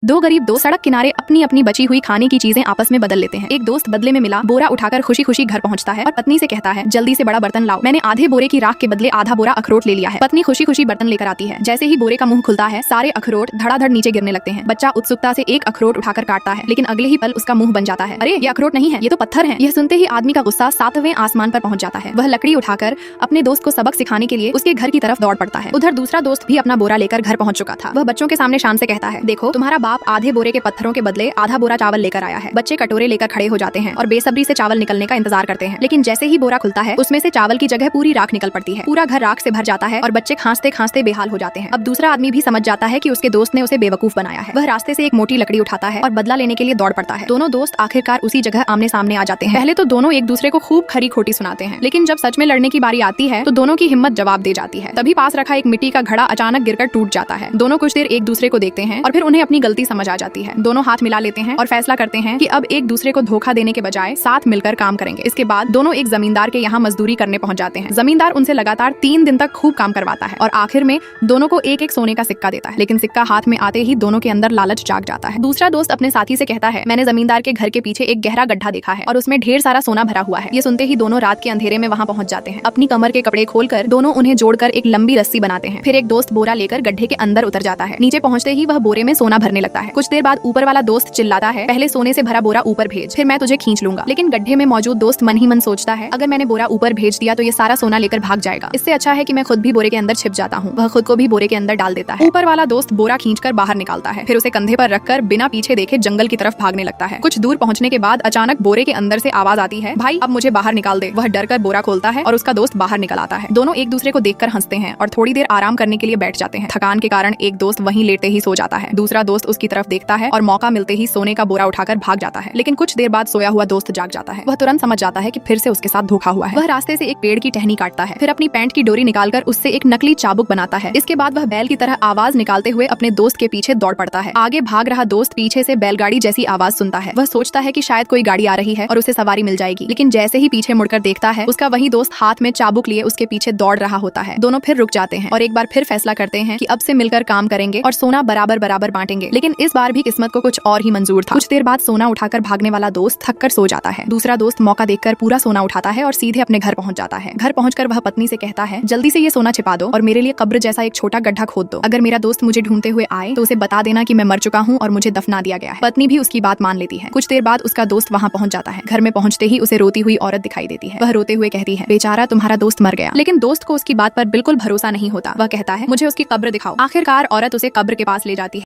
दो गरीब दोस्त सड़क किनारे अपनी अपनी बची हुई खाने की चीजें आपस में बदल लेते हैं। एक दोस्त बदले में मिला बोरा उठाकर खुशी खुशी घर पहुंचता है और पत्नी से कहता है, जल्दी से बड़ा बर्तन लाओ, मैंने आधे बोरे की राख के बदले आधा बोरा अखरोट ले लिया है। पत्नी खुशी खुशी बर्तन लेकर आती है। जैसे ही बोरे का मुंह खुलता है, सारे अखरोट धड़ाधड़ नीचे गिरने लगते हैं। बच्चा उत्सुकता से एक अखरोट उठाकर काटता है, लेकिन अगले ही पल उसका मुंह बन जाता है। अरे ये अखरोट नहीं है, ये तो पत्थर है। यह सुनते ही आदमी का गुस्सा 7वें आसमान पर पहुंच जाता है। वह लकड़ी उठाकर अपने दोस्त को सबक सिखाने के लिए उसके घर की तरफ दौड़ पड़ता है। उधर दूसरा दोस्त भी अपना बोरा लेकर घर पहुंच चुका था। वह बच्चों के सामने शान से कहता है, देखो तुम्हारा बाप आधे बोरे के पत्थरों के बदले आधा बोरा चावल लेकर आया है। बच्चे कटोरे लेकर खड़े हो जाते हैं और बेसब्री से चावल निकलने का इंतजार करते हैं, लेकिन जैसे ही बोरा खुलता है उसमें से चावल की जगह पूरी राख निकल पड़ती है। पूरा घर राख से भर जाता है और बच्चे खांसते खांसते बेहाल हो जाते हैं। अब दूसरा आदमी भी समझ जाता है कि उसके दोस्त ने उसे बेवकूफ बनाया है। वह रास्ते से एक मोटी लकड़ी उठाता है और बदला लेने के लिए दौड़ पड़ता है। दोनों दोस्त आखिरकार उसी जगह आमने सामने आ जाते हैं। पहले तो दोनों एक दूसरे को खूब खरी खोटी सुनाते हैं, लेकिन जब सच में लड़ने की बारी आती है तो दोनों की हिम्मत जवाब दे जाती है। तभी पास रखा एक मिट्टी का घड़ा अचानक गिरकर टूट जाता है। दोनों कुछ देर एक दूसरे को देखते हैं और फिर उन्हें अपनी गलती समझ आ जाती है। दोनों हाथ मिला लेते हैं और फैसला करते हैं कि अब एक दूसरे को धोखा देने के बजाय साथ मिलकर काम करेंगे। इसके बाद दोनों एक जमींदार के यहाँ मजदूरी करने पहुंच जाते हैं। जमींदार उनसे लगातार 3 दिन तक खूब काम करवाता है और आखिर में दोनों को एक एक सोने का सिक्का देता है, लेकिन सिक्का हाथ में आते ही दोनों के अंदर लालच जाग जाता है। दूसरा दोस्त अपने साथी से कहता है, मैंने जमींदार के घर के पीछे एक गहरा गड्ढा देखा है और उसमें ढेर सारा सोना भरा हुआ है। ये सुनते ही दोनों रात के अंधेरे में वहाँ पहुंच जाते हैं। अपनी कमर के कपड़े खोलकर दोनों उन्हें जोड़कर एक लंबी रस्सी बनाते हैं। फिर एक दोस्त बोरा लेकर गड्ढे के अंदर उतर जाता है। नीचे पहुंचते ही वह बोरे में सोना भरने लगता है। कुछ देर बाद ऊपर वाला दोस्त चिल्लाता है, पहले सोने से भरा बोरा ऊपर भेज, फिर मैं तुझे खींच लूंगा। लेकिन गड्ढे में मौजूद दोस्त मन ही मन सोचता है, अगर मैंने बोरा ऊपर भेज दिया तो ये सारा सोना लेकर भाग जाएगा। इससे अच्छा है कि मैं खुद भी बोरे के अंदर छिप जाता हूँ। वह खुद को भी बोरे के अंदर डाल देता है। ऊपर वाला दोस्त बोरा खींचकर बाहर निकालता है, फिर उसे कंधे पर रखकर बिना पीछे देखे जंगल की तरफ भागने लगता है। कुछ दूर पहुंचने के बाद अचानक बोरे के अंदर से आवाज आती है, भाई अब मुझे बाहर निकाल दे। वह डरकर बोरा खोलता है और उसका दोस्त बाहर निकल आता है। दोनों एक दूसरे को देखकर हंसते हैं और थोड़ी देर आराम करने के लिए बैठ जाते हैं। थकान के कारण एक दोस्त वहीं लेटते ही सो जाता है। दूसरा दोस्त उसकी तरफ देखता है और मौका मिलते ही सोने का बोरा उठाकर भाग जाता है। लेकिन कुछ देर बाद सोया हुआ दोस्त जाग जाता है। वह तुरंत समझ जाता है कि फिर से उसके साथ धोखा हुआ है। वह रास्ते से एक पेड़ की टहनी काटता है, फिर अपनी पैंट की डोरी निकालकर उससे एक नकली चाबुक बनाता है। इसके बाद वह बैल की तरह आवाज निकालते हुए अपने दोस्त के पीछे दौड़ पड़ता है। आगे भाग रहा दोस्त पीछे से बैलगाड़ी जैसी आवाज सुनता है। वह सोचता है कि शायद कोई गाड़ी आ रही है और उसे सवारी मिल जाएगी, लेकिन जैसे ही पीछे मुड़कर देखता है, उसका वही दोस्त हाथ में चाबुक लिए उसके पीछे दौड़ रहा होता है। दोनों फिर रुक जाते हैं और एक बार फिर फैसला करते हैं कि अब से मिलकर काम करेंगे और सोना बराबर बराबर बांटेंगे। लेकिन इस बार भी किस्मत को कुछ और ही मंजूर था। कुछ देर बाद सोना उठाकर भागने वाला दोस्त थककर सो जाता है। दूसरा दोस्त मौका देखकर पूरा सोना उठाता है और सीधे अपने घर पहुंच जाता है। घर पहुंचकर वह पत्नी से कहता है, जल्दी से ये सोना छिपा दो और मेरे लिए कब्र जैसा एक छोटा गड्ढा खोद दो। अगर मेरा दोस्त मुझे ढूंढते हुए आए तो उसे बता देना कि मैं मर चुका हूँ और मुझे दफना दिया गया है। पत्नी भी उसकी बात मान लेती है। कुछ देर बाद उसका दोस्त वहाँ पहुंच जाता है। घर में पहुंचते ही उसे रोती हुई औरत दिखाई देती है। वह रोते हुए कहती है, बेचारा तुम्हारा दोस्त मर गया। लेकिन दोस्त को उसकी बात पर बिल्कुल भरोसा नहीं होता। वह कहता है, मुझे उसकी कब्र दिखाओ। आखिरकार औरत उसे कब्र के पास ले जाती है।